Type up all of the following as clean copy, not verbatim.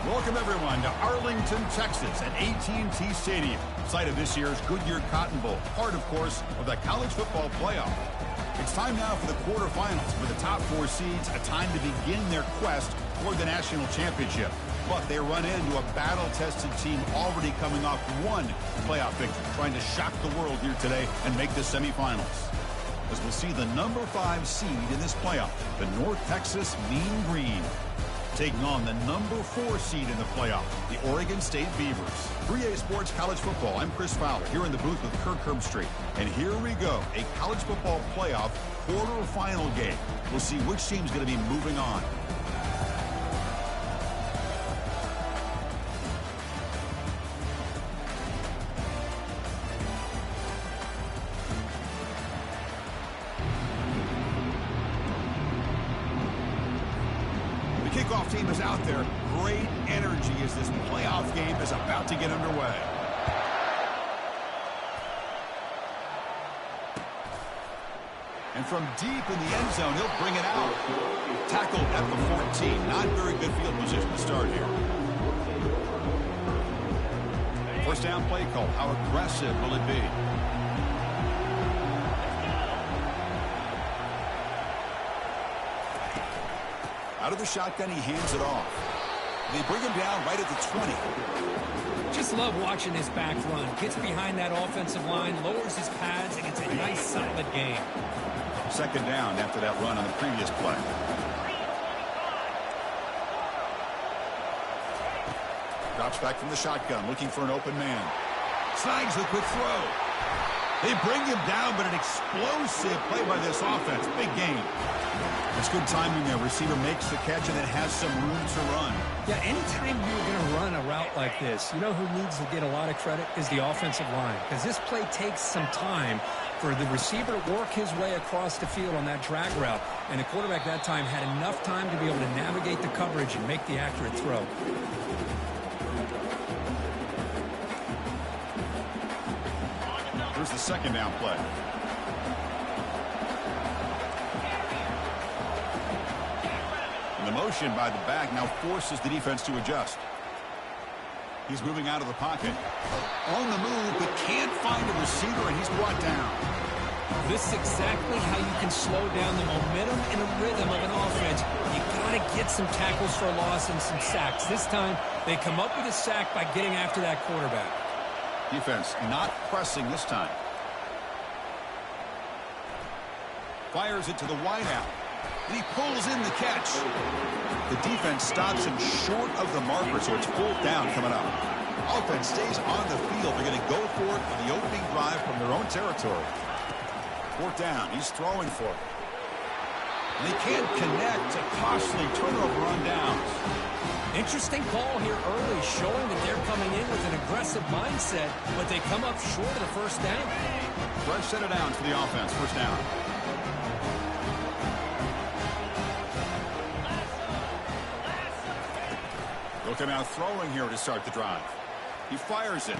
Welcome, everyone, to Arlington, Texas at AT&T Stadium, site of this year's Goodyear Cotton Bowl, part, of course, of the college football playoff. It's time now for the quarterfinals, with the top 4 seeds a time to begin their quest toward the national championship. But they run into a battle-tested team already coming off one playoff victory, trying to shock the world here today and make the semifinals. As we'll see the number 5 seed in this playoff, the North Texas Mean Green, taking on the number 4 seed in the playoff, the Oregon State Beavers. 3A Sports College Football, I'm Chris Fowler, here in the booth with Kirk Herbstreit. And here we go, a college football playoff quarterfinal game. We'll see which team's going to be moving on. Kickoff team is out there. Great energy as this playoff game is about to get underway. And from deep in the end zone, he'll bring it out. Tackled at the 14. Not very good field position to start here. First down play call. How aggressive will it be? Out of the shotgun, he hands it off. They bring him down right at the 20. Just love watching this back run. Gets behind that offensive line, lowers his pads, and it's a nice, solid game. Second down after that run on the previous play. Drops back from the shotgun, looking for an open man. Snags the quick throw. They bring him down, but an explosive play by this offense. Big game. It's good timing there. Receiver makes the catch and it has some room to run. Yeah, anytime you're going to run a route like this, you know who needs to get a lot of credit is the offensive line. Because this play takes some time for the receiver to work his way across the field on that drag route. And the quarterback that time had enough time to be able to navigate the coverage and make the accurate throw. Here's the second down play. The motion by the back now forces the defense to adjust. He's moving out of the pocket. On the move, but can't find a receiver, and he's brought down. This is exactly how you can slow down the momentum and the rhythm of an offense. You got to get some tackles for a loss and some sacks. This time, they come up with a sack by getting after that quarterback. Defense not pressing this time. Fires it to the wideout. And he pulls in the catch. The defense stops him short of the marker, so it's fourth down coming up. Offense stays on the field. They're going to go for it for the opening drive from their own territory. Fourth down. He's throwing for it. And they can't connect. A costly turnover on downs. Interesting call here early, showing that they're coming in with an aggressive mindset, but they come up short of the first down. Fresh set of downs for the offense. First down. They'll come out throwing here to start the drive. He fires it.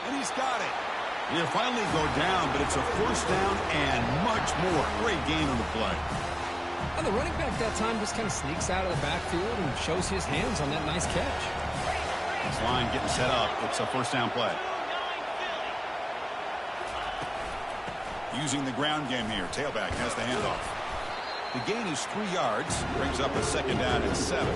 And he's got it. He'll finally go down, but it's a first down and much more. Great game on the play. And the running back that time just kind of sneaks out of the backfield and shows his hands on that nice catch. This line getting set up. It's a first down play. Using the ground game here. Tailback has the handoff. The gain is 3 yards. Brings up a second down and 7.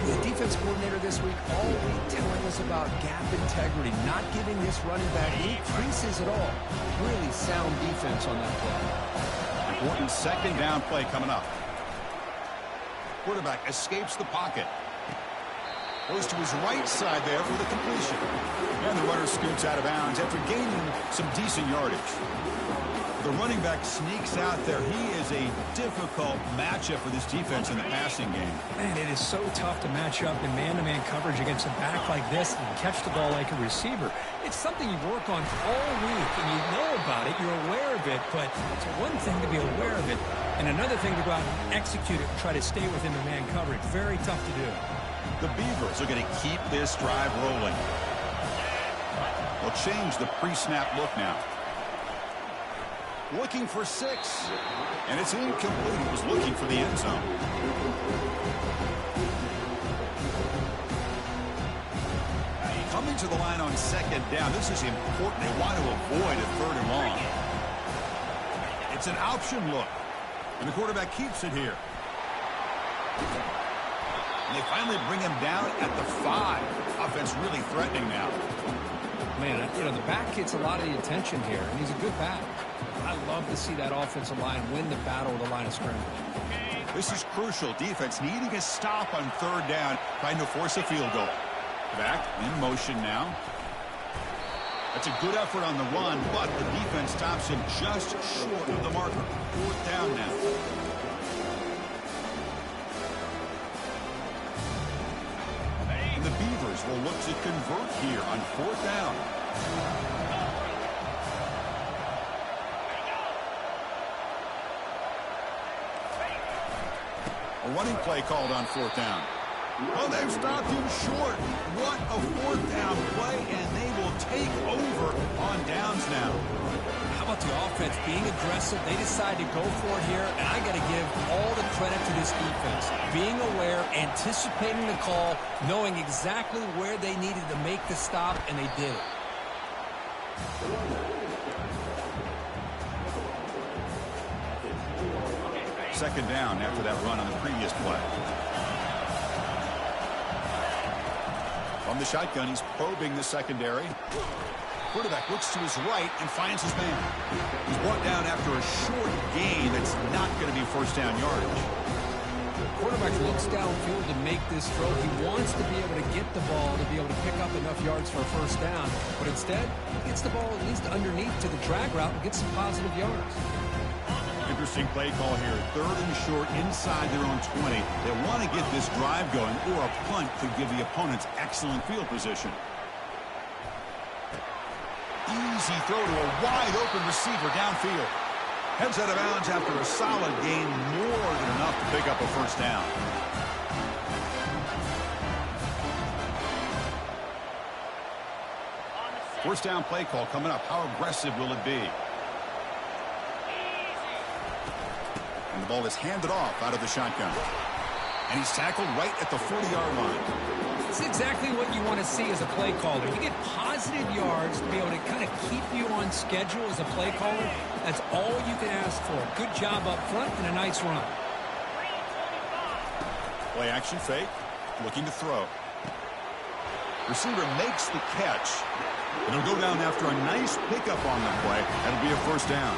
The defense coordinator this week all week telling us about gap integrity, not giving this running back any creases at all. Really sound defense on that play. Important second down play coming up. Quarterback escapes the pocket. Goes to his right side there for the completion. And the runner scoots out of bounds after gaining some decent yardage. The running back sneaks out there. He is a difficult matchup for this defense in the passing game. Man, it is so tough to match up in man-to-man coverage against a back like this and catch the ball like a receiver. It's something you work on all week, and you know about it, you're aware of it, but it's one thing to be aware of it, and another thing to go out and execute it and try to stay within the man coverage. Very tough to do. The Beavers are going to keep this drive rolling. They'll change the pre-snap look now. Looking for 6. And it's incomplete. He was looking for the end zone. Coming to the line on second down. This is important. They want to avoid a third and long. It's an option look. And the quarterback keeps it here. And they finally bring him down at the 5. Offense really threatening now. Man, you know, the back gets a lot of the attention here, and he's a good back. I love to see that offensive line win the battle of the line of scrimmage. This is crucial. Defense needing a stop on third down, trying to force a field goal. Back in motion now. That's a good effort on the run, but the defense stops him just short of the marker. Fourth down now. And the Beavers will look to convert here on fourth down. A running play called on fourth down. Well, they've stopped him short. What a fourth down play, and they will take over on downs now. How about the offense being aggressive? They decide to go for it here, and I got to give all the credit to this defense. Being aware, anticipating the call, knowing exactly where they needed to make the stop, and they did it. Second down after that run on the previous play. From the shotgun, he's probing the secondary. Quarterback looks to his right and finds his man. He's brought down after a short gain that's not going to be first down yardage. Quarterback looks downfield to make this throw. He wants to be able to get the ball to be able to pick up enough yards for a first down. But instead, he gets the ball at least underneath to the drag route and gets some positive yards. Interesting play call here. Third and short inside their own 20. They want to get this drive going, or a punt could give the opponents excellent field position. Easy throw to a wide-open receiver downfield. Heads out of bounds after a solid gain, more than enough to pick up a first down. First down play call coming up. How aggressive will it be? And the ball is handed off out of the shotgun. And he's tackled right at the 40-yard line. It's exactly what you want to see as a play caller. You get positive yards to be able to kind of keep you on schedule as a play caller. That's all you can ask for. Good job up front and a nice run. Play action fake. Looking to throw. Receiver makes the catch. And he'll go down after a nice pickup on the play. That'll be a first down.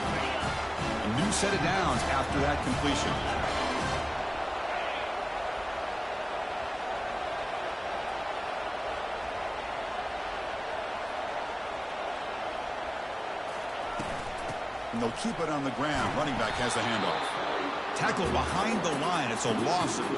A new set of downs after that completion. And they'll keep it on the ground. Running back has the handoff. Tackle behind the line. It's a loss of 2.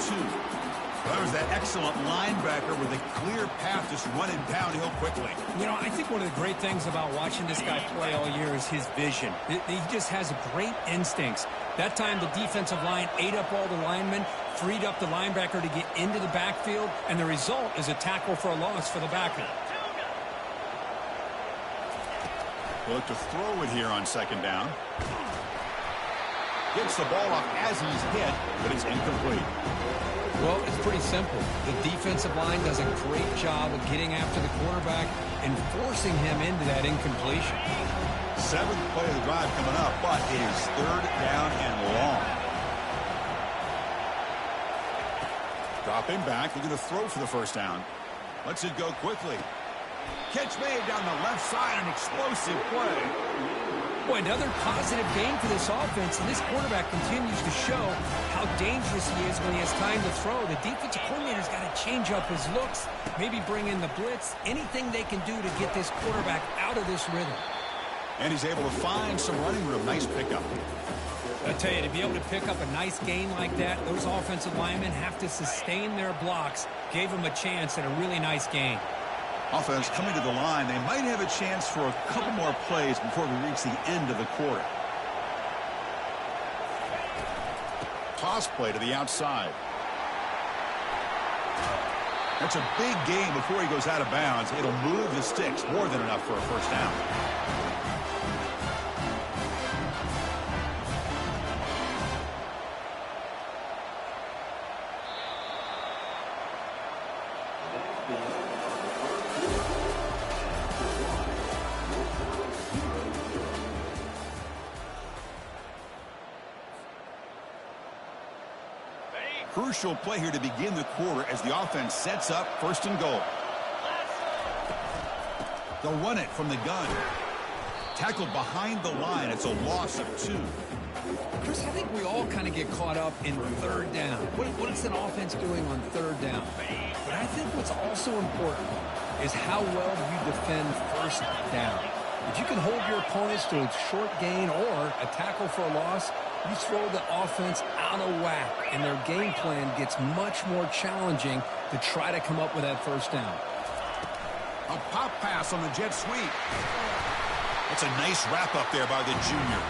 That was that excellent linebacker with a clear path just running downhill quickly. You know, I think one of the great things about watching this guy play all year is his vision. He just has great instincts. That time, the defensive line ate up all the linemen, freed up the linebacker to get into the backfield, and the result is a tackle for a loss for the backer. He'll look to throw it here on second down. Gets the ball off as he's hit, but it's incomplete. Well, it's pretty simple. The defensive line does a great job of getting after the quarterback and forcing him into that incompletion. 7th play of the drive coming up, but it is third down and long. Dropping back, looking to throw for the first down. Lets it go quickly. Catch made down the left side, an explosive play. Boy, another positive game for this offense, and this quarterback continues to show how dangerous he is when he has time to throw. The defensive coordinator's got to change up his looks, maybe bring in the blitz, anything they can do to get this quarterback out of this rhythm. And he's able to find some running room. Nice pickup. I tell you, to be able to pick up a nice gain like that, those offensive linemen have to sustain their blocks. Gave him a chance at a really nice gain. Offense coming to the line. They might have a chance for a couple more plays before we reach the end of the quarter. Toss play to the outside. That's a big gain before he goes out of bounds. It'll move the sticks, more than enough for a first down. Crucial play here to begin the quarter as the offense sets up first and goal. They'll run it from the gun. Tackled behind the line. It's a loss of 2. Chris, I think we all kind of get caught up in third down. What is an offense doing on third down? But I think what's also important is how well you defend first down. If you can hold your opponents to a short gain or a tackle for a loss, you throw the offense out of whack, and their game plan gets much more challenging to try to come up with that first down. A pop pass on the jet sweep. It's a nice wrap-up there by the junior.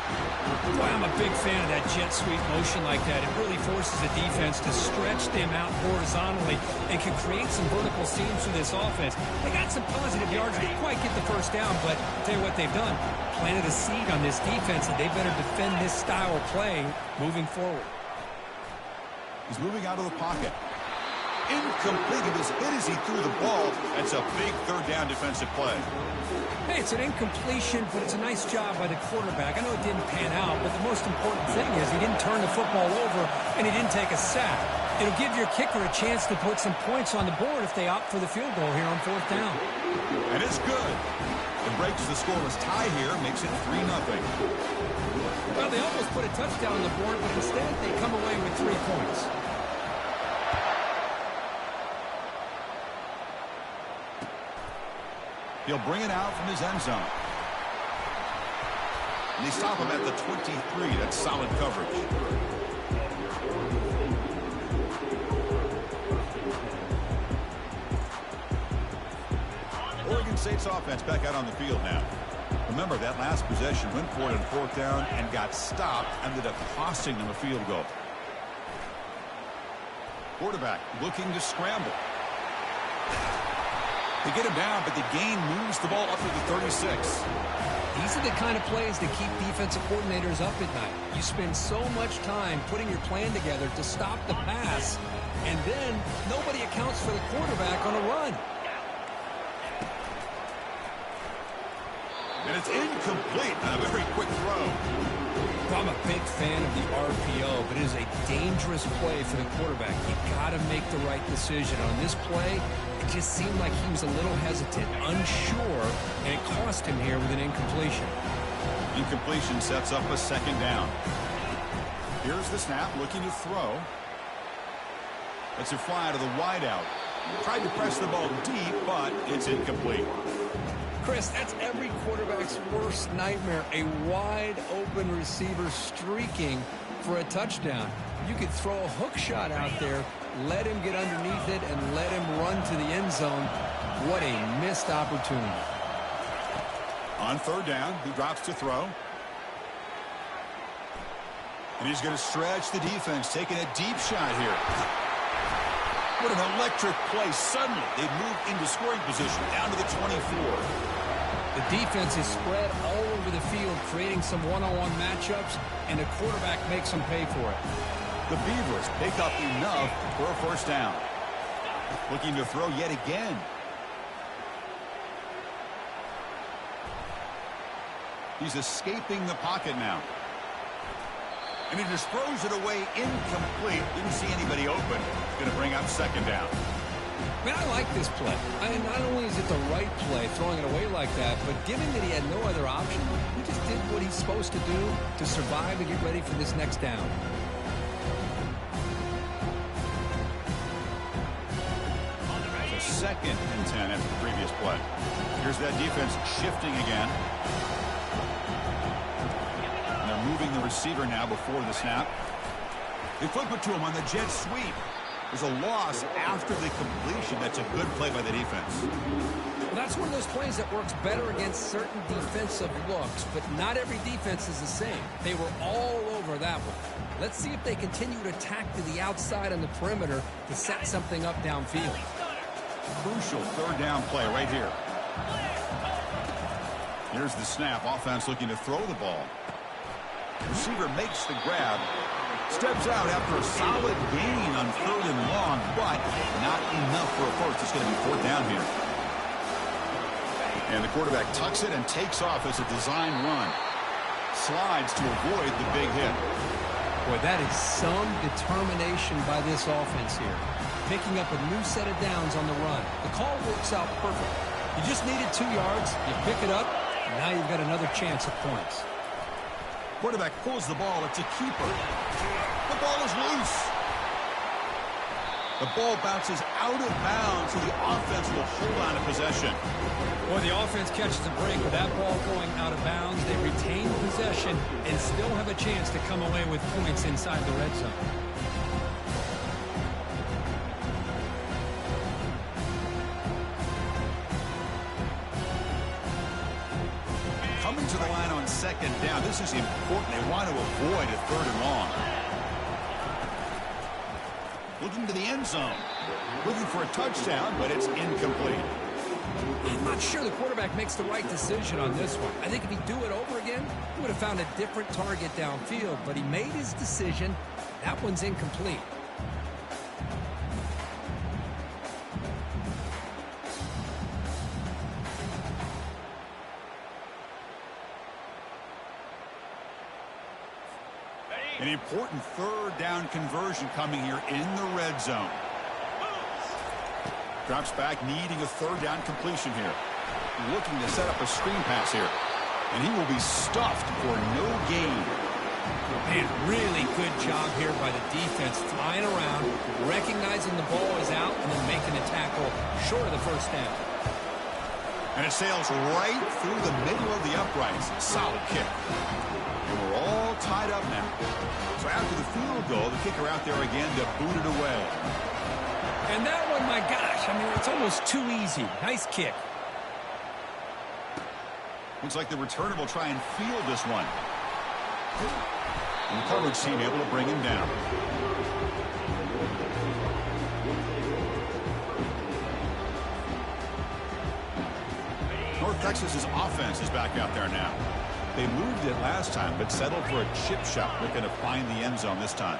Boy, I'm a big fan of that jet sweep motion like that. It really forces the defense to stretch them out horizontally and can create some vertical seams for this offense. They got some positive yards. Didn't quite get the first down, but I'll tell you what they've done. Planted a seed on this defense, and they better defend this style of play moving forward. He's moving out of the pocket. Incomplete. He was hit as he threw the ball. That's a big third down defensive play. Hey, it's an incompletion, but it's a nice job by the quarterback. I know it didn't pan out, but the most important thing is he didn't turn the football over and he didn't take a sack. It'll give your kicker a chance to put some points on the board if they opt for the field goal here on fourth down. And it's good. It breaks the scoreless tie here, makes it 3-0. Well, they almost put a touchdown on the board, but instead they come away with 3 points. He'll bring it out from his end zone. And they stop him at the 23. That's solid coverage. Oregon State's offense back out on the field now. Remember, that last possession went for it on fourth down and got stopped, ended up costing them a field goal. Quarterback looking to scramble. They get him down, but the gain moves the ball up to the 36. These are the kind of plays that keep defensive coordinators up at night. You spend so much time putting your plan together to stop the pass, and then nobody accounts for the quarterback on a run. And it's incomplete on a very quick throw. I'm a big fan of the RPO, but it is a dangerous play for the quarterback. You got to make the right decision. On this play, it just seemed like he was a little hesitant, unsure, and it cost him here with an incompletion. Incompletion sets up a second down. Here's the snap, looking to throw. It's a fly to the wideout. Tried to press the ball deep, but it's incomplete. Chris, that's every quarterback's worst nightmare, a wide-open receiver streaking for a touchdown. You could throw a hook shot out there, let him get underneath it, and let him run to the end zone. What a missed opportunity. On third down, he drops to throw. And he's going to stretch the defense, taking a deep shot here. What an electric play. Suddenly, they've moved into scoring position, down to the 24. The defense is spread all over the field, creating some one-on-one matchups, and the quarterback makes them pay for it. The Beavers pick up enough for a first down. Looking to throw yet again. He's escaping the pocket now. And he just throws it away incomplete. Didn't see anybody open. Going to bring up second down. Man, I like this play. Not only is it the right play, throwing it away like that, but given that he had no other option, he just did what he's supposed to do to survive and get ready for this next down. It's a 2nd and 10 after the previous play. Here's that defense shifting again. Moving the receiver now before the snap. They flip it to him on the jet sweep. There's a loss after the completion. That's a good play by the defense. Well, that's one of those plays that works better against certain defensive looks, but not every defense is the same. They were all over that one. Let's see if they continue to attack to the outside on the perimeter to set something up downfield. Crucial third down play right here. Here's the snap. Offense looking to throw the ball. Receiver makes the grab, steps out after a solid gain on 3rd and long, but not enough for a first. It's going to be fourth down here. And the quarterback tucks it and takes off as a design run. Slides to avoid the big hit. Boy, that is some determination by this offense here. Picking up a new set of downs on the run. The call works out perfect. You just needed 2 yards. You pick it up, and now you've got another chance at points. Quarterback pulls the ball. It's a keeper. The ball is loose. The ball bounces out of bounds, so the offense will hold on to possession. Boy, the offense catches a break with that ball going out of bounds. They retain possession and still have a chance to come away with points inside the red zone. Coming to the line on second down. This is important. They want to avoid a third and long. Looking to the end zone. Looking for a touchdown, but it's incomplete. I'm not sure the quarterback makes the right decision on this one. I think if he'd do it over again, he would have found a different target downfield, but he made his decision. That one's incomplete. An important third down conversion coming here in the red zone. Drops back, needing a third down completion here. Looking to set up a screen pass here. And he will be stuffed for no gain. Man, really good job here by the defense, flying around, recognizing the ball is out, and then making a tackle short of the first down. And it sails right through the middle of the uprights. Solid kick. And we're all tied up now. So after the field goal, the kicker out there again to boot it away. And that one, my gosh, I mean, it's almost too easy. Nice kick. Looks like the returner will try and field this one. And the coverage team able to bring him down. North Texas's offense is back out there now. They moved it last time, but settled for a chip shot. Looking to find the end zone this time.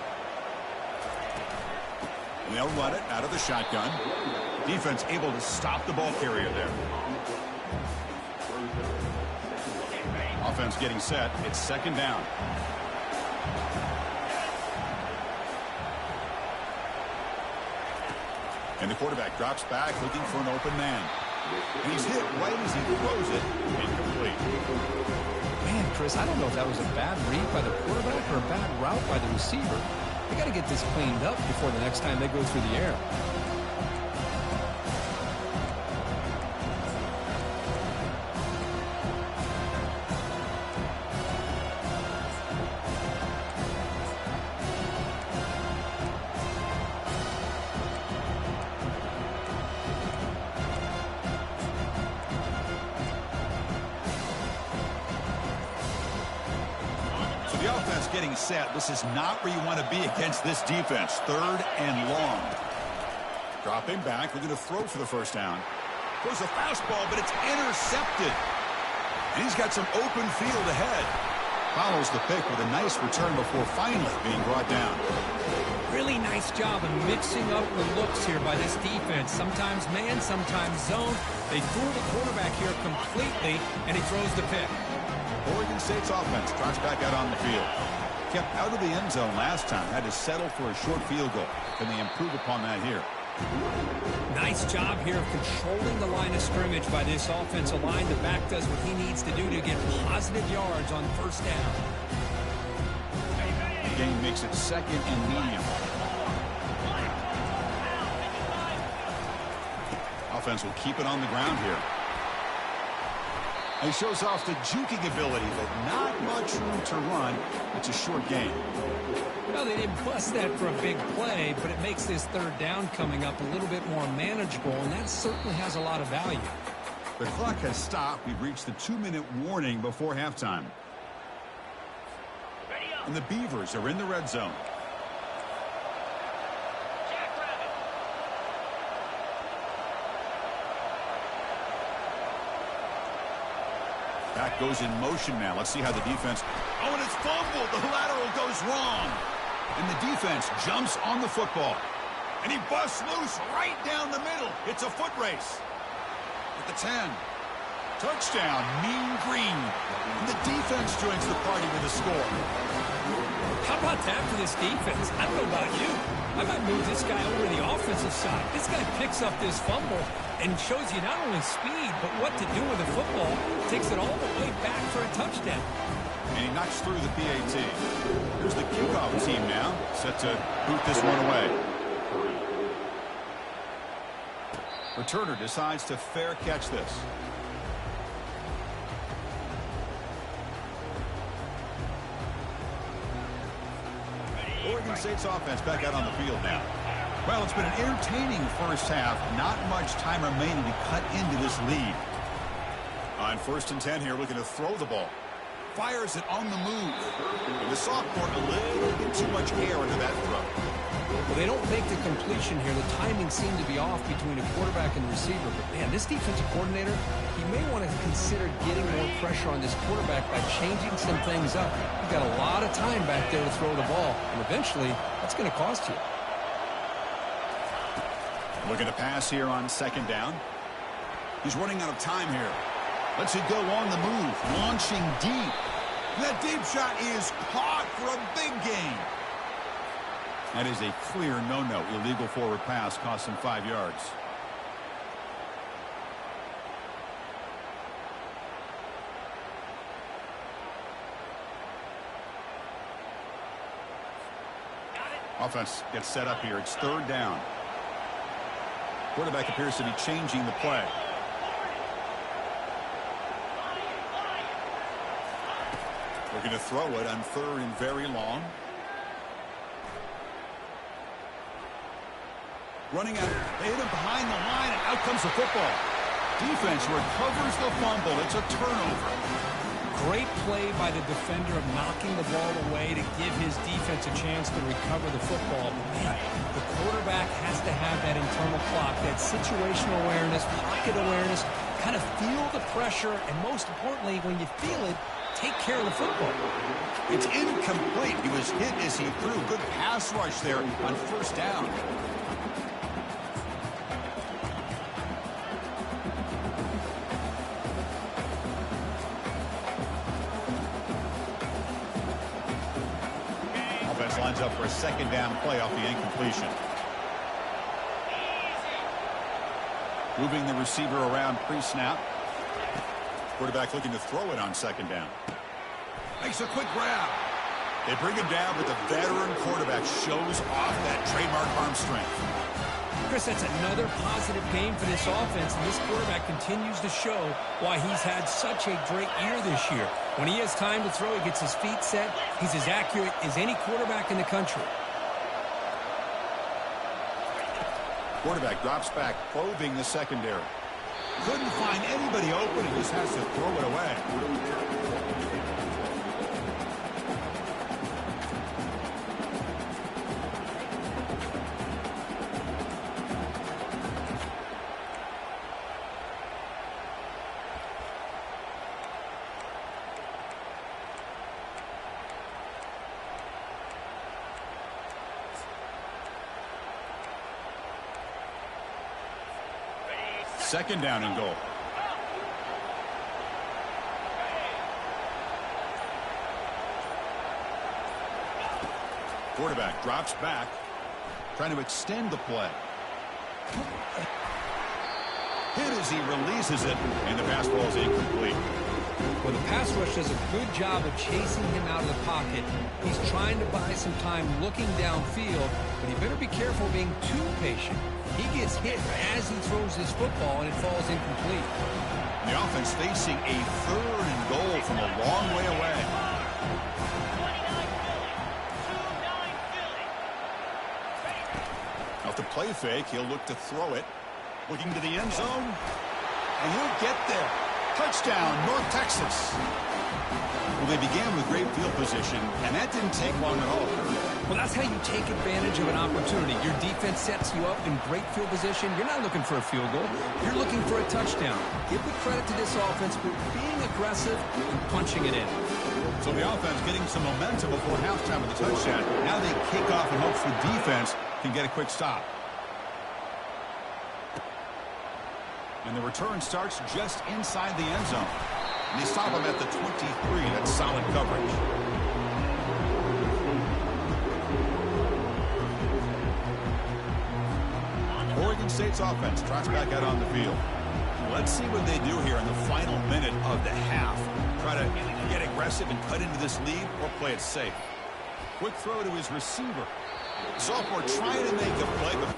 And they'll run it out of the shotgun. Defense able to stop the ball carrier there. Offense getting set. It's second down. And the quarterback drops back looking for an open man. And he's hit right as he throws it. Incomplete. Man, Chris, I don't know if that was a bad read by the quarterback or a bad route by the receiver. They got to get this cleaned up before the next time they go through the air. The offense getting set. This is not where you want to be against this defense. Third and long. Dropping back, looking to throw for the first down. Throws a fastball, but it's intercepted. And he's got some open field ahead. Follows the pick with a nice return before finally being brought down. Really nice job of mixing up the looks here by this defense. Sometimes man, sometimes zone. They fool the quarterback here completely, and he throws the pick. Oregon State's offense drops back out on the field. Kept out of the end zone last time. Had to settle for a short field goal. Can they improve upon that here? Nice job here of controlling the line of scrimmage by this offensive line. The back does what he needs to do to get positive yards on first down. The game makes it second and medium. Offense will keep it on the ground here. He shows off the juking ability, but not much room to run. It's a short game. Well, they didn't bust that for a big play, but it makes this third down coming up a little bit more manageable, and that certainly has a lot of value. The clock has stopped. We've reached the 2-minute warning before halftime. And the Beavers are in the red zone. Back goes in motion now. Let's see how the defense... Oh, and it's fumbled. The lateral goes wrong. And the defense jumps on the football. And he busts loose right down the middle. It's a foot race. At the 10. Touchdown, Mean Green. And the defense joins the party with a score. How about that for this defense? I don't know about you. I might move this guy over to the offensive side. This guy picks up this fumble and shows you not only speed, but what to do with the football. Takes it all the way back for a touchdown. And he knocks through the PAT. Here's the kickoff team now, set to boot this one away. Returner decides to fair catch this. Oregon State's offense back out on the field now. Well, it's been an entertaining first half. Not much time remaining to cut into this lead. On 1st and 10 here, looking to throw the ball. Fires it on the move. And the sophomore, a little bit too much air into that throw. Well, they don't make the completion here. The timing seemed to be off between a quarterback and the receiver. But, man, this defensive coordinator, he may want to consider getting more pressure on this quarterback by changing some things up. You've got a lot of time back there to throw the ball. And eventually, that's going to cost you. Looking to pass here on 2nd down. He's running out of time here. Lets it go on the move. Launching deep. That deep shot is caught for a big gain. That is a clear no-no. Illegal forward pass cost him 5 yards. Offense gets set up here. It's 3rd down. Quarterback appears to be changing the play. Looking to throw it on 3rd and very long. Running out. They hit him behind the line, and out comes the football. Defense recovers the fumble. It's a turnover. Great play by the defender of knocking the ball away to give his defense a chance to recover the football. Man, the quarterback has to have that internal clock, that situational awareness, pocket awareness, kind of feel the pressure, and most importantly, when you feel it, take care of the football. It's incomplete. He was hit as he threw. Good pass rush there on 1st down. Offense lines up for a 2nd down play off the incompletion. Moving the receiver around pre-snap. Quarterback looking to throw it on 2nd down. Makes a quick grab. They bring him down, but the veteran quarterback shows off that trademark arm strength. Chris, that's another positive game for this offense, and this quarterback continues to show why he's had such a great year this year. When he has time to throw, he gets his feet set. He's as accurate as any quarterback in the country. Quarterback drops back, probing the secondary. Couldn't find anybody open. He just has to throw it away. Second down and goal. Quarterback drops back, trying to extend the play. Hit as he releases it, and the pass ball is incomplete. Well, the pass rush does a good job of chasing him out of the pocket. He's trying to buy some time looking downfield, but he better be careful being too patient. He gets hit as he throws this football, and it falls incomplete. The offense facing a 3rd and goal from a long way away. Off the play fake, he'll look to throw it. Looking to the end zone, and he'll get there. Touchdown, North Texas. Well, they began with great field position, and that didn't take long at all. Well, that's how you take advantage of an opportunity. Your defense sets you up in great field position. You're not looking for a field goal. You're looking for a touchdown. Give the credit to this offense for being aggressive and punching it in. So the offense getting some momentum before halftime with the touchdown. Now they kick off in hopes the defense can get a quick stop. And the return starts just inside the end zone. And they stop him at the 23. That's solid coverage. State's offense tracks back out on the field. Let's see what they do here in the final minute of the half. Try to get aggressive and cut into this lead or play it safe. Quick throw to his receiver. Sophomore trying to make a play, but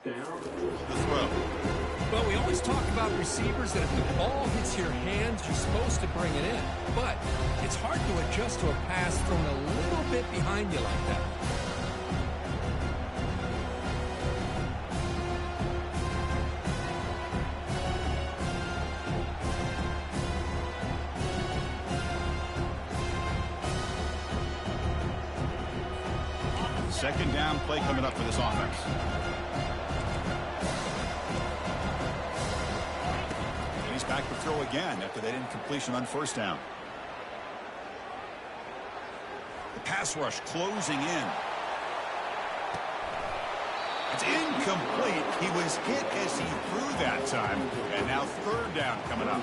the throw. Well, we always talk about receivers that if the ball hits your hands, you're supposed to bring it in. But it's hard to adjust to a pass thrown a little bit behind you like that. Second down play coming up for this offense. He's back to throw again after that incompletion on first down. The pass rush closing in. It's incomplete. He was hit as he threw that time. And now third down coming up.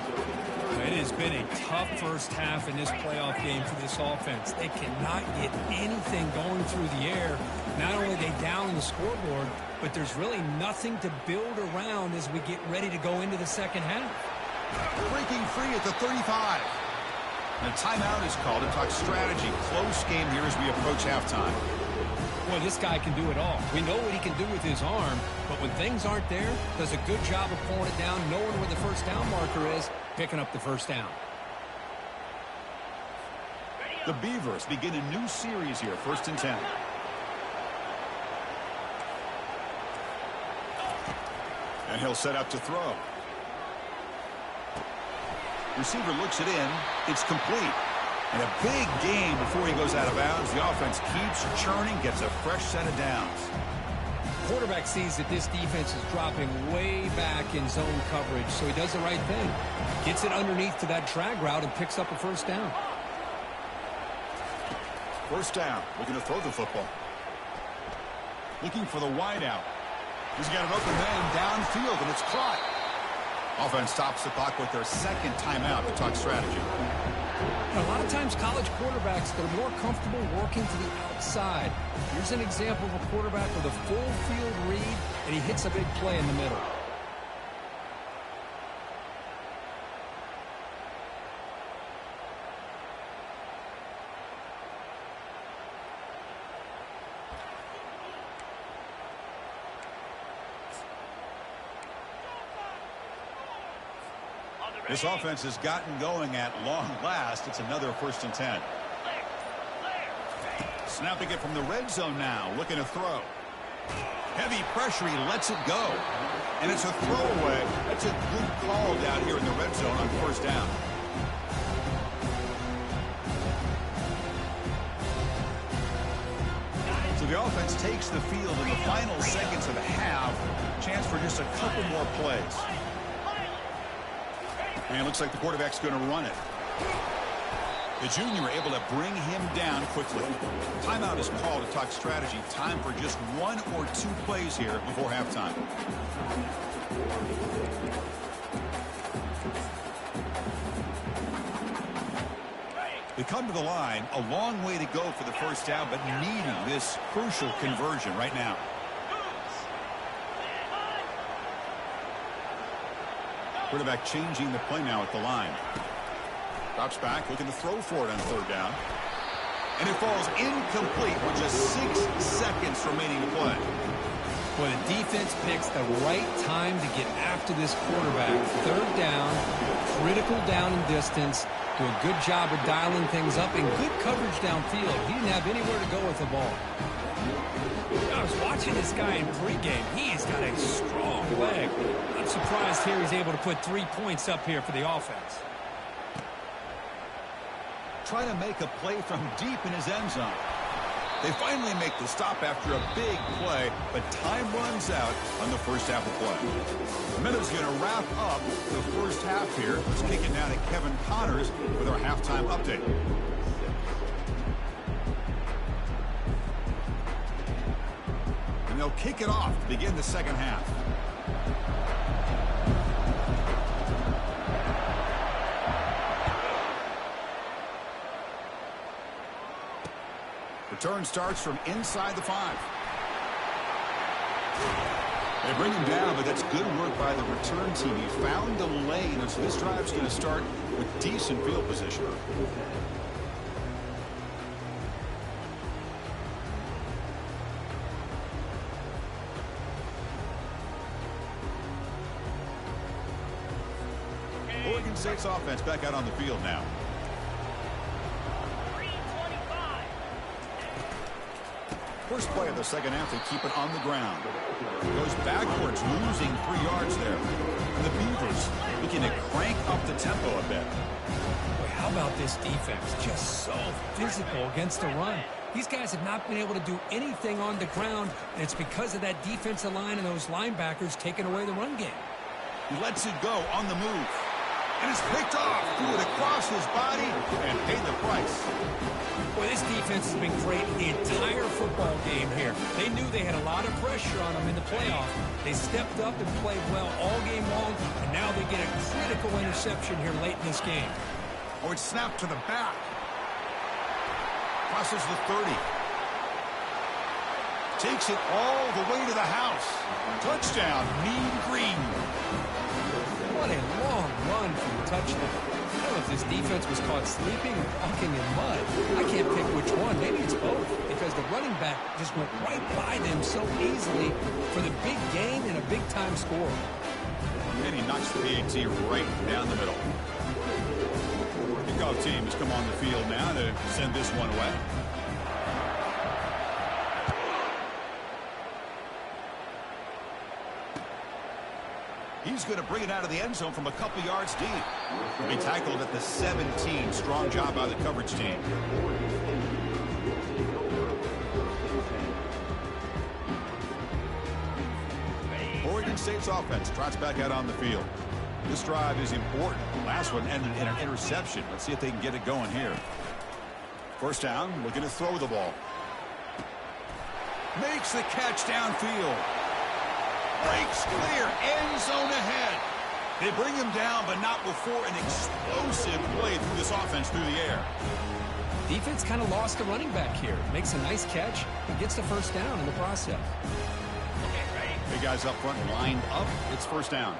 It has been a tough first half in this playoff game for this offense. They cannot get anything going through the air. Not only are they down on the scoreboard, but there's really nothing to build around as we get ready to go into the second half. Breaking free at the 35. And a timeout is called to talk strategy. Close game here as we approach halftime. Well, this guy can do it all. We know what he can do with his arm, but when things aren't there, does a good job of pulling it down, knowing where the first down marker is, picking up the first down. The Beavers begin a new series here, 1st and 10. And he'll set up to throw. Receiver looks it in. It's complete. And a big game before he goes out of bounds. The offense keeps churning, gets a fresh set of downs. Quarterback sees that this defense is dropping way back in zone coverage, so he does the right thing. Gets it underneath to that drag route and picks up a first down. First down. Looking to throw the football. Looking for the wide out. He's got an open man downfield, and it's caught. Offense stops the clock with their second timeout to talk strategy. A lot of times college quarterbacks, they're more comfortable working to the outside. Here's an example of a quarterback with a full field read, and he hits a big play in the middle. This offense has gotten going at long last. It's another 1st and 10. Snapping it from the red zone now. Looking to throw. Heavy pressure. He lets it go. And it's a throwaway. That's a good call down here in the red zone on first down. So the offense takes the field in the final seconds of the half. Chance for just a couple more plays. And it looks like the quarterback's going to run it. The junior able to bring him down quickly. Timeout is called to talk strategy. Time for just 1 or 2 plays here before halftime. They come to the line. A long way to go for the first down, but needing this crucial conversion right now. Quarterback changing the play now at the line. Drops back, looking to throw for it on third down. And it falls incomplete with just 6 seconds remaining to play. Well, the defense picks the right time to get after this quarterback. Third down, critical down in distance. Do a good job of dialing things up and good coverage downfield. He didn't have anywhere to go with the ball. I was watching this guy in pregame. He has got a strong leg. I'm surprised here he's able to put 3 points up here for the offense. Trying to make a play from deep in his end zone. They finally make the stop after a big play, but time runs out on the first half of play. The minute's going to wrap up the first half here. Let's kick it down to Kevin Connors with our halftime update. And they'll kick it off to begin the second half. Return starts from inside the 5. They bring him down, but that's good work by the return team. He found the lane, and so this drive's going to start with decent field position. Oregon State's offense back out on the field now. First play of the second half, they keep it on the ground. Goes backwards, losing 3 yards there. And the Beavers looking to crank up the tempo a bit. Boy, how about this defense? Just so physical against the run. These guys have not been able to do anything on the ground, and it's because of that defensive line and those linebackers taking away the run game. He lets it go on the move. And it's picked off. Threw it across his body and paid the price. Boy, this defense has been great the entire football game here. They knew they had a lot of pressure on them in the playoff. They stepped up and played well all game long, and now they get a critical interception here late in this game. Oh, it's snapped to the back. Crosses the 30. Takes it all the way to the house. Touchdown, Mean Green. What a long run for the touchdown. I don't know if this defense was caught sleeping or walking in mud. I can't pick which one. Maybe it's both, because the running back just went right by them so easily for the big gain and a big-time score. And he knocks the PAT right down the middle. Kickoff team has come on the field now to send this one away. He's going to bring it out of the end zone from a couple yards deep. He'll be tackled at the 17. Strong job by the coverage team. Oregon State's offense trots back out on the field. This drive is important. Last one ended in an interception. Let's see if they can get it going here. First down, looking to throw the ball. Makes the catch downfield. Breaks clear, end zone ahead. They bring him down, but not before an explosive play through this offense through the air. Defense kind of lost the running back here. Makes a nice catch and gets the first down in the process. Big guys up front lined up. It's first down.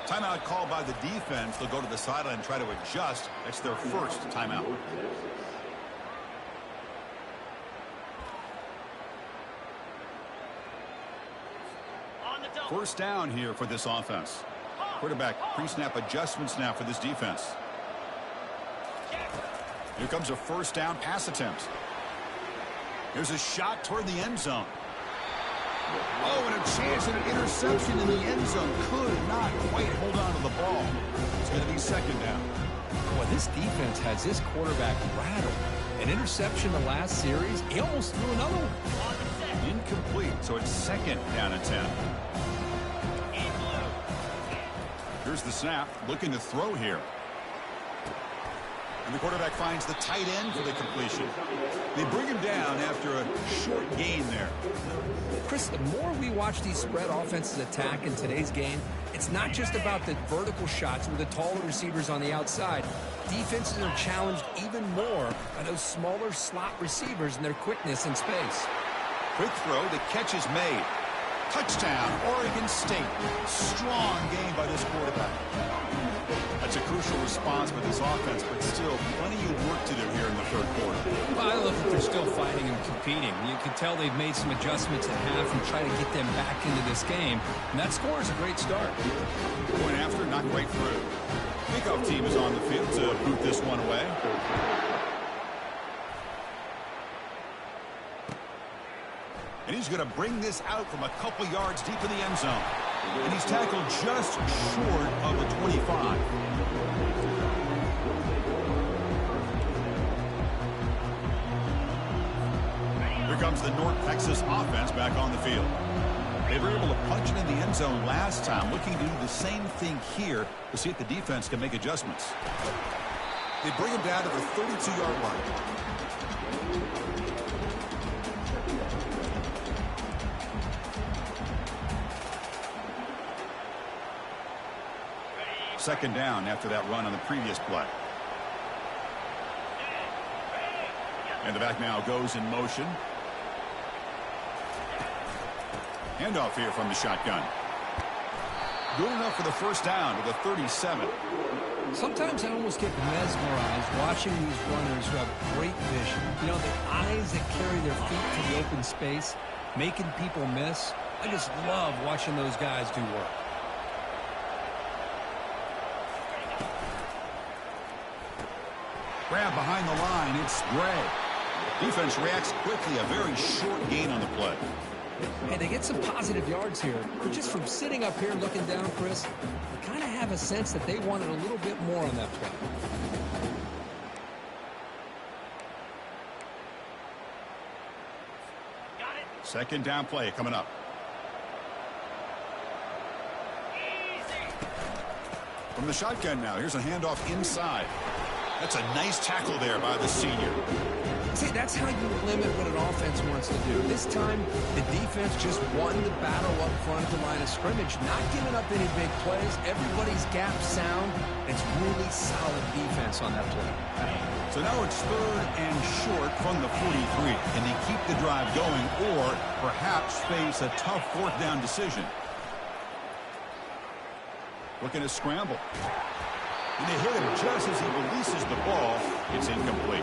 Timeout called by the defense. They'll go to the sideline and try to adjust. That's their first timeout. First down here for this offense. Quarterback pre-snap adjustments now for this defense. Here comes a first down pass attempt. Here's a shot toward the end zone. Oh, and a chance at an interception in the end zone. Could not quite hold on to the ball. It's going to be second down. Well, this defense has this quarterback rattled. An interception the last series. He almost threw another one. Incomplete, so it's second down and 10. Here's the snap, looking to throw here. And the quarterback finds the tight end for the completion. They bring him down after a short gain there. Chris, the more we watch these spread offenses attack in today's game, it's not just about the vertical shots with the taller receivers on the outside. Defenses are challenged even more by those smaller slot receivers and their quickness in space. Quick throw, the catch is made. Touchdown, Oregon State. Strong game by this quarterback. That's a crucial response by this offense, but still plenty of work to do here in the third quarter. Well, I love that they're still fighting and competing. You can tell they've made some adjustments at half and try to get them back into this game. And that score is a great start. Going after, not quite through. Kickoff team is on the field to boot this one away. And he's going to bring this out from a couple yards deep in the end zone. And he's tackled just short of the 25. Here comes the North Texas offense back on the field. They were able to punch it in the end zone last time, looking to do the same thing here to see if the defense can make adjustments. They bring him down to the 32-yard line. Second down after that run on the previous play. And the back now goes in motion. Handoff here from the shotgun. Good enough for the first down to the 37. Sometimes I almost get mesmerized watching these runners who have great vision. You know, the eyes that carry their feet to the open space, making people miss. I just love watching those guys do work. Grab behind the line. It's Gray. Defense reacts quickly. A very short gain on the play. Hey, they get some positive yards here, but just from sitting up here looking down, Chris, I kind of have a sense that they wanted a little bit more on that play. Second down play coming up. From the shotgun now, here's a handoff inside. That's a nice tackle there by the senior. See, that's how you limit what an offense wants to do. This time, the defense just won the battle up front at the line of scrimmage, not giving up any big plays. Everybody's gap sound. It's really solid defense on that play. So now it's third and short from the 43. Can they keep the drive going or perhaps face a tough fourth down decision? Looking to scramble. And they hit him just as he releases the ball. It's incomplete.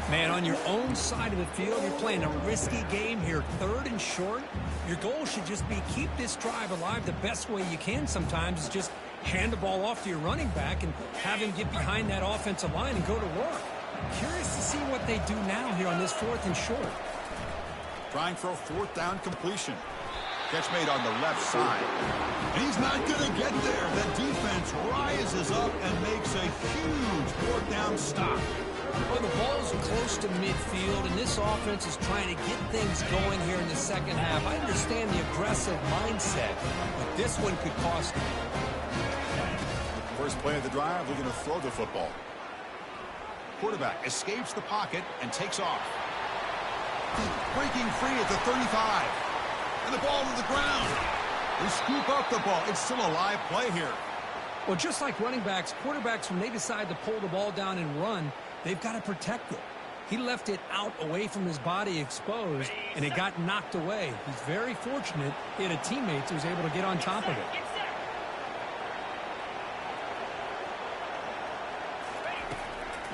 Man, on your own side of the field, you're playing a risky game here. Third and short. Your goal should just be keep this drive alive the best way you can sometimes is just hand the ball off to your running back and have him get behind that offensive line and go to work. Curious to see what they do now here on this fourth and short. Trying for a fourth down completion. Catch made on the left side. And he's not going to get there. The defense rises up and makes a huge fourth down stop. Well, the ball's close to midfield, and this offense is trying to get things going here in the second half. I understand the aggressive mindset, but this one could cost them. First play of the drive, looking to throw the football. Quarterback escapes the pocket and takes off. Breaking free at the 35. And the ball to the ground. They scoop up the ball. It's still a live play here. Well, just like running backs, quarterbacks, when they decide to pull the ball down and run, they've got to protect it. He left it out away from his body exposed, and it got knocked away. He's very fortunate he had a teammate who was able to get on top of it.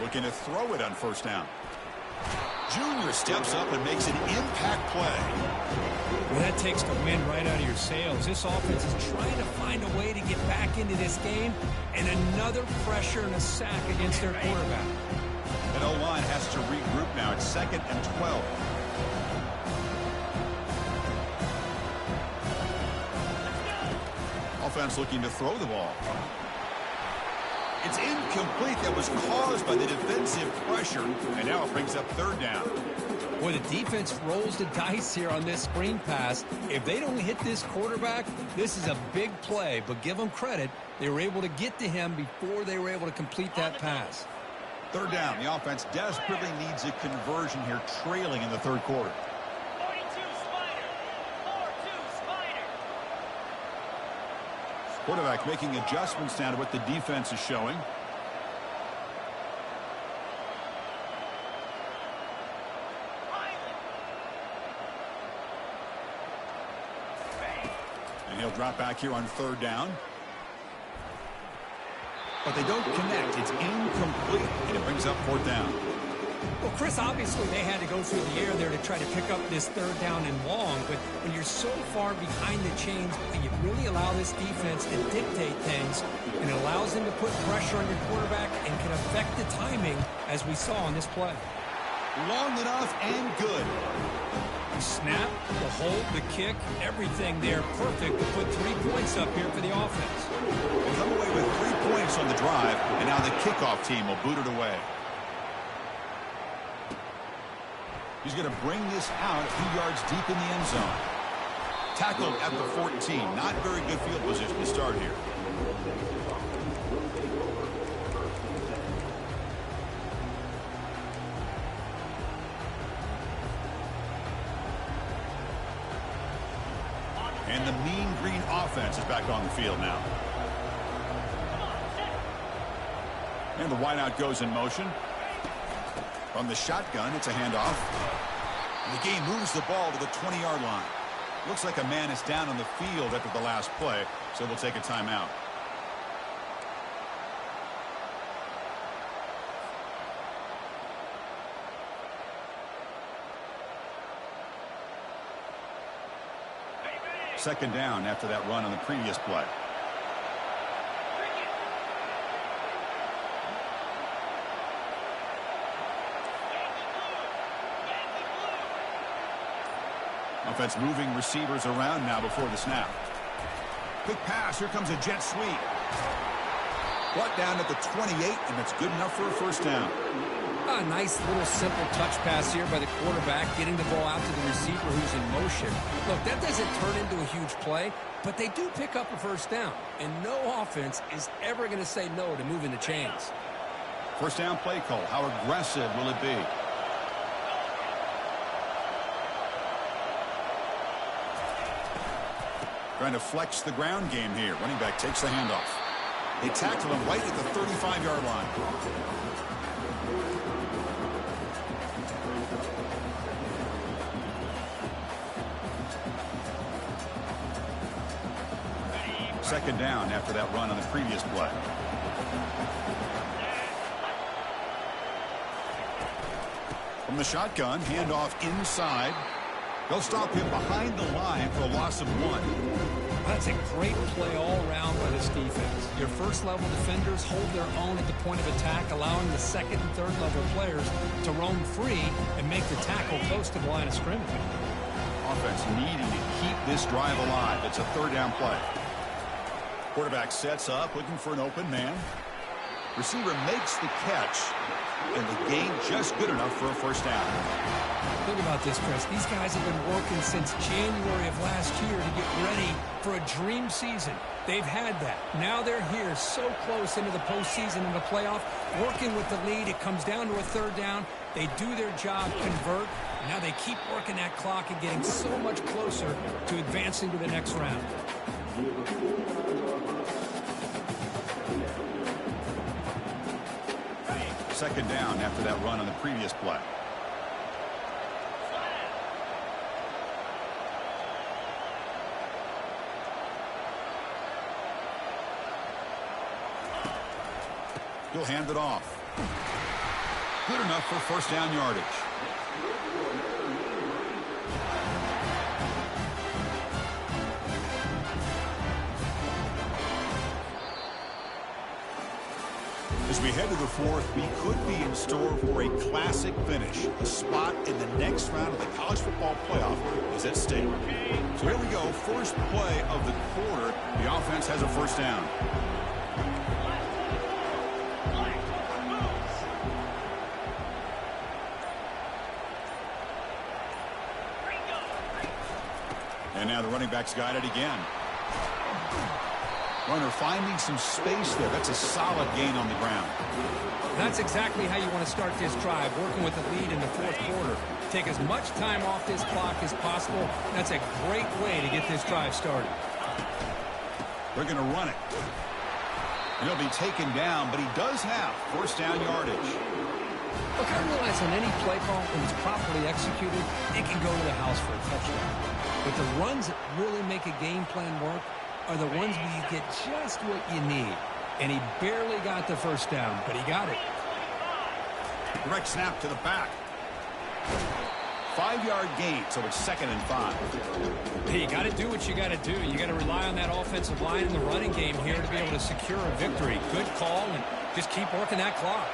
Looking to throw it on first down. Junior steps up and makes an impact play. Well, that takes the wind right out of your sails. This offense is trying to find a way to get back into this game, and another pressure and a sack against their quarterback. And O-line has to regroup now. It's 2nd and 12. Offense looking to throw the ball. It's incomplete. That was caused by the defensive pressure, and now it brings up third down. Boy, the defense rolls the dice here on this screen pass. If they don't hit this quarterback, this is a big play, but give them credit. They were able to get to him before they were able to complete that pass. Third down. The offense desperately needs a conversion here, trailing in the third quarter. 42 Spider. 4-2 Spider. Quarterback making adjustments now to what the defense is showing. And he'll drop back here on third down. But they don't connect. It's incomplete, and it brings up fourth down. Well, Chris, obviously they had to go through the air there to try to pick up this third down and long, but when you're so far behind the chains, you really allow this defense to dictate things, and it allows them to put pressure on your quarterback and can affect the timing, as we saw on this play. Long enough and good. The snap, the hold, the kick, everything there perfect to put 3 points up here for the offense. They come away with 3 points on the drive, and now the kickoff team will boot it away. He's going to bring this out a few yards deep in the end zone. Tackled at the 14. Not very good field position to start here. And the Mean Green offense is back on the field now. And the wideout goes in motion. From the shotgun, it's a handoff. And the game moves the ball to the 20-yard line. Looks like a man is down on the field after the last play, so they'll take a timeout. Second down after that run on the previous play. Offense moving receivers around now before the snap. Quick pass. Here comes a jet sweep. Brought down at the 28, and that's good enough for a first down. A nice little simple touch pass here by the quarterback, getting the ball out to the receiver who's in motion. Look, that doesn't turn into a huge play, but they do pick up a first down. And no offense is ever going to say no to moving the chains. First down play call. How aggressive will it be? Trying to flex the ground game here. Running back takes the handoff. They tackle him right at the 35-yard line. Second down after that run on the previous play. From the shotgun, handoff inside. They'll stop him behind the line for a loss of 1. That's a great play all around by this defense. Your first-level defenders hold their own at the point of attack, allowing the second and third-level players to roam free and make the tackle close to the line of scrimmage. Offense needing to keep this drive alive. It's a third down play. Quarterback sets up, looking for an open man. Receiver makes the catch, and the gain just good enough for a first down. Think about this, Chris. These guys have been working since January of last year to get ready for a dream season. They've had that. Now they're here so close into the postseason and the playoff, working with the lead. It comes down to a third down. They do their job, convert. And now they keep working that clock and getting so much closer to advancing to the next round. Second down after that run on the previous play. He'll hand it off. Good enough for first down yardage. As we head to the fourth, we could be in store for a classic finish. A spot in the next round of the college football playoff is at stake. So here we go. First play of the quarter. The offense has a first down. And now the running back's got it again. Runner finding some space there. That's a solid gain on the ground. That's exactly how you want to start this drive, working with the lead in the fourth quarter. Take as much time off this clock as possible. That's a great way to get this drive started. They're going to run it. He'll be taken down, but he does have first down yardage. Look, I realize on any play call, when it's properly executed, it can go to the house for a touchdown. But the runs that really make a game plan work are the ones where you get just what you need. And he barely got the first down, but he got it. Direct snap to the back. 5-yard gain, so it's 2nd and 5. Hey, you got to do what you got to do. You got to rely on that offensive line in the running game here to be able to secure a victory. Good call, and just keep working that clock.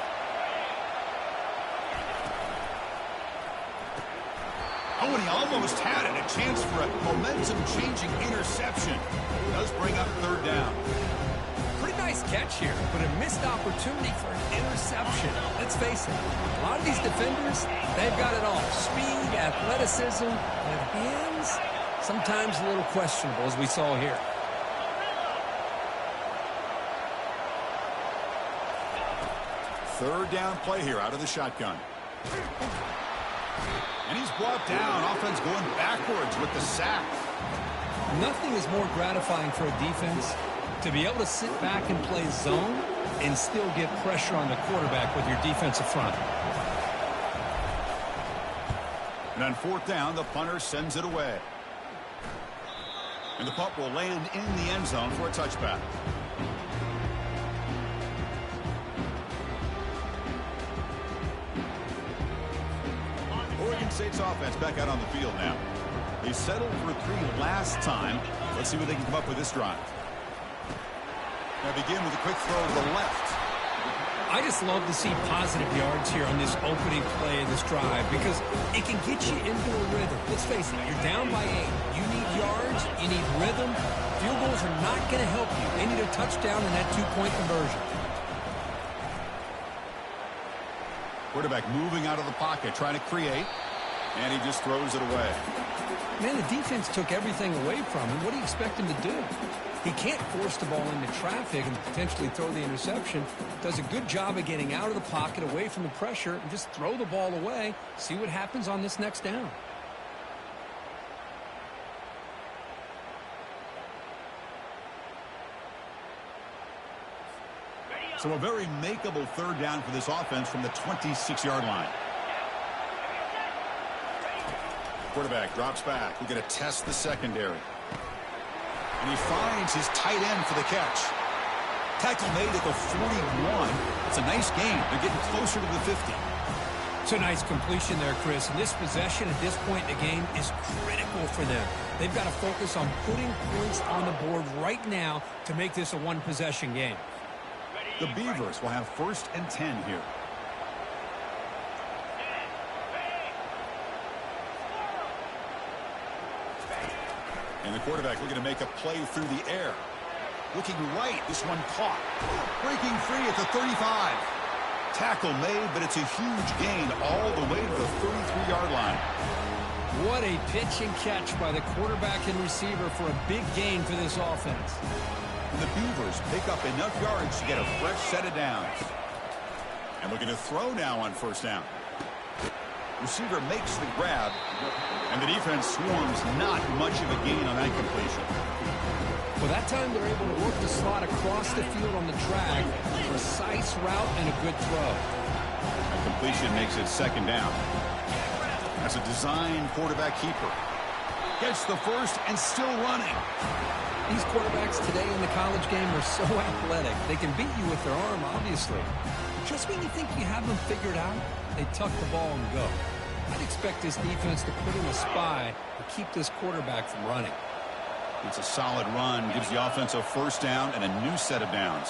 Oh, and he almost had it. A chance for a momentum-changing interception. Does bring up third down. Pretty nice catch here, but a missed opportunity for an interception. Let's face it, a lot of these defenders, they've got it all. Speed, athleticism, and hands, sometimes a little questionable, as we saw here. Third down play here out of the shotgun. And he's brought down. Offense going backwards with the sack. Nothing is more gratifying for a defense to be able to sit back and play zone and still get pressure on the quarterback with your defensive front. And on fourth down, the punter sends it away. And the punt will land in the end zone for a touchback. Oregon State's offense back out on the field now. They settled for 3 last time. Let's see what they can come up with this drive. Now begin with a quick throw to the left. I just love to see positive yards here on this opening play of this drive because it can get you into a rhythm. Let's face it, you're down by 8. You need yards, you need rhythm. Field goals are not going to help you. They need a touchdown and that 2-point conversion. Quarterback moving out of the pocket, trying to create, and he just throws it away. Man, the defense took everything away from him. What do you expect him to do? He can't force the ball into traffic and potentially throw the interception. Does a good job of getting out of the pocket, away from the pressure, and just throw the ball away. See what happens on this next down. So a very makeable third down for this offense from the 26-yard line. Quarterback drops back. We're going to test the secondary. And he finds his tight end for the catch. Tackle made at the 41. It's a nice gain. They're getting closer to the 50. It's a nice completion there, Chris. And this possession at this point in the game is critical for them. They've got to focus on putting points on the board right now to make this a one-possession game. The Beavers will have 1st and 10 here. And the quarterback looking to make a play through the air. Looking right, this one caught. Breaking free at the 35. Tackle made, but it's a huge gain all the way to the 33-yard line. What a pitch and catch by the quarterback and receiver for a big gain for this offense. And the Beavers pick up enough yards to get a fresh set of downs. And looking to throw now on 1st down. Receiver makes the grab, and the defense swarms. Not much of a gain on that completion. Well, that time they're able to work the slot across the field on the track. Precise route and a good throw. A completion makes it 2nd down. That's a design quarterback keeper. Gets the first and still running. These quarterbacks today in the college game are so athletic. They can beat you with their arm, obviously. Just when you think you have them figured out, they tuck the ball and go. I'd expect this defense to put in a spy and keep this quarterback from running. It's a solid run. Gives the offense a 1st down and a new set of downs.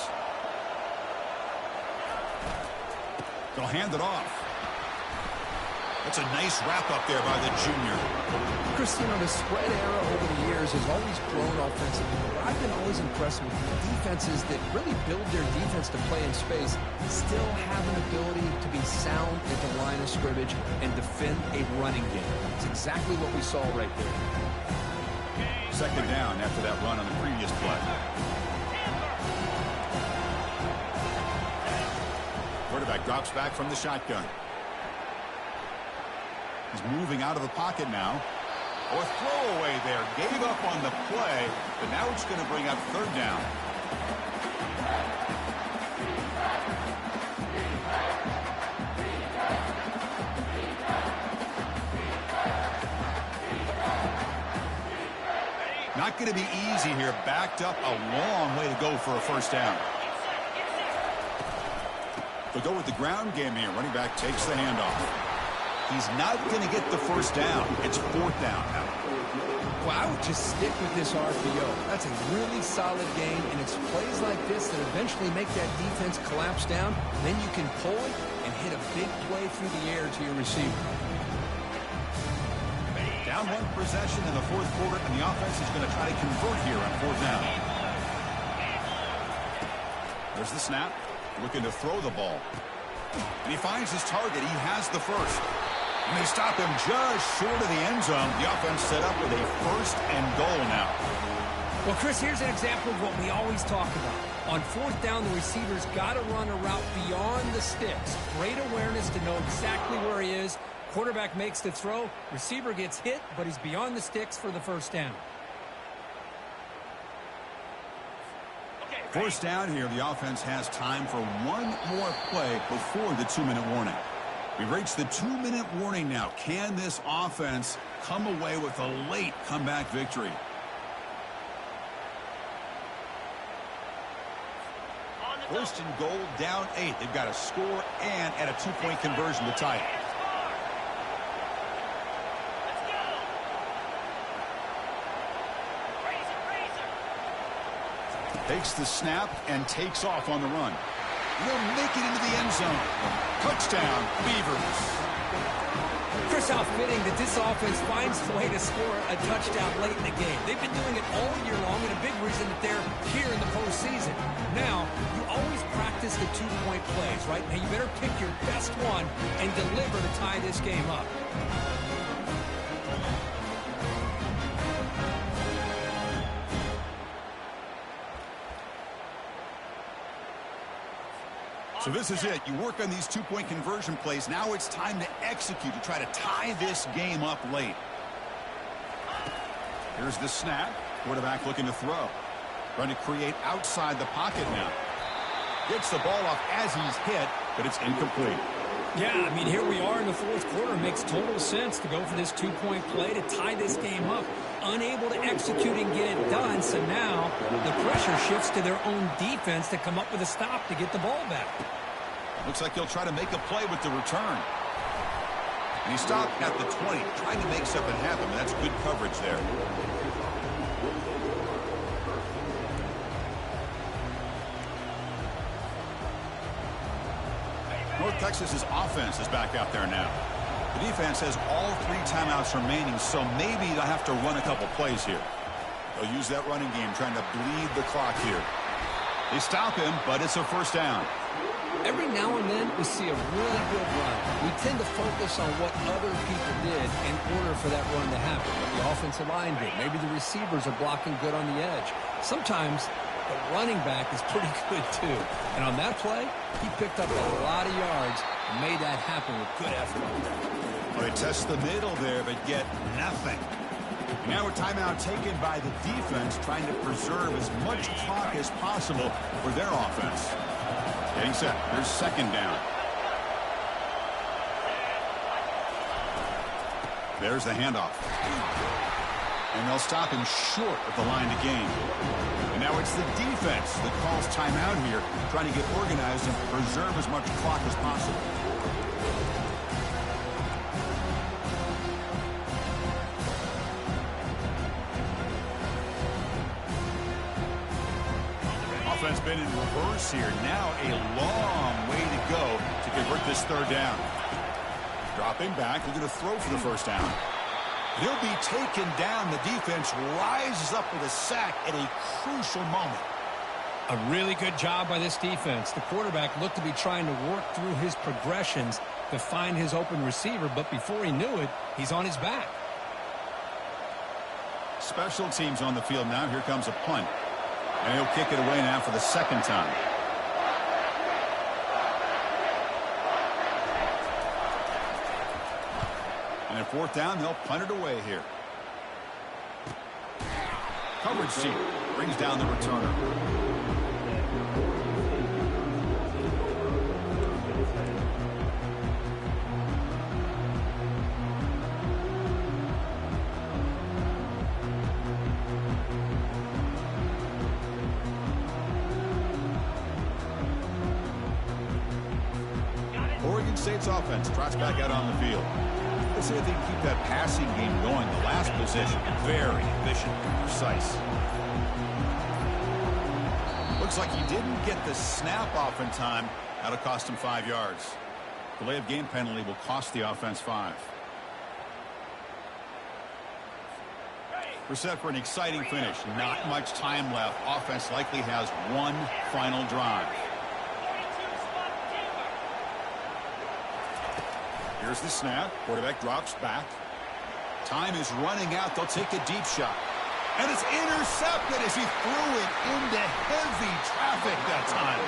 They'll hand it off. That's a nice wrap up there by the junior. Chris, you know, the spread era over the years has always grown offensively. But I've been always impressed with defenses that really build their defense to play in space, still have an ability to be sound at the line of scrimmage and defend a running game. It's exactly what we saw right there. 2nd down after that run on the previous play. Quarterback drops back from the shotgun. He's moving out of the pocket now. Oh, a throwaway there. Gave up on the play, but now it's going to bring up 3rd down. Not going to be easy here. Backed up a long way to go for a 1st down. They'll go with the ground game here. Running back takes the handoff. He's not going to get the 1st down. It's 4th down now. Well, I would just stick with this RPO. That's a really solid game, and it's plays like this that eventually make that defense collapse down. Then you can pull it and hit a big play through the air to your receiver. Down 1 possession in the 4th quarter, and the offense is going to try to convert here on 4th down. There's the snap. Looking to throw the ball. And he finds his target. He has the first. And they stop him just short of the end zone. The offense set up with a 1st and goal now. Well, Chris, here's an example of what we always talk about. On 4th down, the receiver's got to run a route beyond the sticks. Great awareness to know exactly where he is. Quarterback makes the throw. Receiver gets hit, but he's beyond the sticks for the 1st down. First down here, the offense has time for one more play before the 2-minute warning. We've reached the 2-minute warning now. Can this offense come away with a late comeback victory? First and goal, down 8. They've got a score and at a 2-point conversion to tie it. Takes the snap and takes off on the run. They'll make it into the end zone. Touchdown, Beavers. Chris, how fitting that this offense finds a way to score a touchdown late in the game. They've been doing it all year long, and a big reason that they're here in the postseason. Now, you always practice the 2-point plays, right? Now, you better pick your best one and deliver to tie this game up. So this is it. You work on these 2-point conversion plays. Now it's time to execute to try to tie this game up late. Here's the snap. Quarterback looking to throw. Trying to create outside the pocket now. Gets the ball off as he's hit, but it's incomplete. Yeah, I mean, here we are in the fourth quarter. It makes total sense to go for this 2-point play to tie this game up. Unable to execute and get it done, so now the pressure shifts to their own defense to come up with a stop to get the ball back. Looks like he'll try to make a play with the return. And he stopped at the 20, trying to make something happen, but that's good coverage there. North Texas's offense is back out there now. The defense has all 3 timeouts remaining, so maybe they'll have to run a couple plays here. They'll use that running game, trying to bleed the clock here. They stop him, but it's a first down. Every now and then we see a really good run. We tend to focus on what other people did in order for that run to happen. What the offensive line did. Maybe the receivers are blocking good on the edge. Sometimes the running back is pretty good too. And on that play, he picked up a lot of yards and made that happen with good effort. Well, they test the middle there, but get nothing. And now a timeout taken by the defense, trying to preserve as much clock as possible for their offense. Getting set. Here's second down. There's the handoff. And they'll stop him short of the line to gain. And now it's the defense that calls timeout here, trying to get organized and preserve as much clock as possible. Offense been in reverse here. Now a long way to go to convert this third down. Dropping back, looking to throw for the first down. He'll be taken down. The defense rises up with a sack at a crucial moment. A really good job by this defense. The quarterback looked to be trying to work through his progressions to find his open receiver, but before he knew it, he's on his back. Special teams on the field now. Here comes a punt. And he'll kick it away now for the second time. And at fourth down, they'll punt it away here. Coverage team brings down the returner. Oregon State's offense trots back out on the field. Let's see if they can keep that passing game going. The last possession, very efficient and precise. Looks like he didn't get the snap off in time. That'll cost him 5 yards. Delay of game penalty will cost the offense 5. We're set for an exciting finish. Not much time left. Offense likely has one final drive. Here's the snap. Quarterback drops back. Time is running out. They'll take a deep shot. And it's intercepted as he threw it into heavy traffic that time.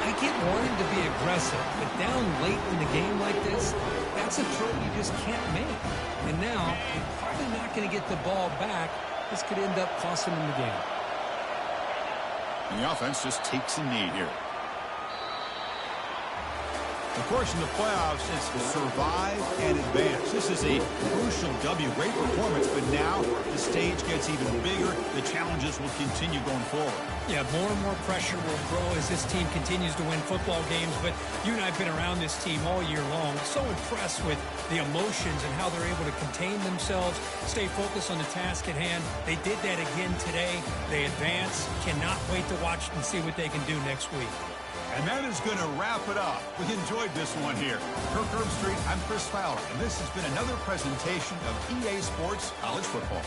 I get wanting to be aggressive, but down late in the game like this, that's a throw you just can't make. And now, you're probably not going to get the ball back. This could end up costing him the game. And the offense just takes a knee here. Of course, in the playoffs, it's survive and advance. This is a crucial W. Great performance, but now the stage gets even bigger. The challenges will continue going forward. Yeah, more and more pressure will grow as this team continues to win football games. But you and I have been around this team all year long. So impressed with the emotions and how they're able to contain themselves, stay focused on the task at hand. They did that again today. They advance. Cannot wait to watch and see what they can do next week. And that is going to wrap it up. We enjoyed this one here. Kirk Herbstreit, I'm Chris Fowler, and this has been another presentation of EA Sports College Football.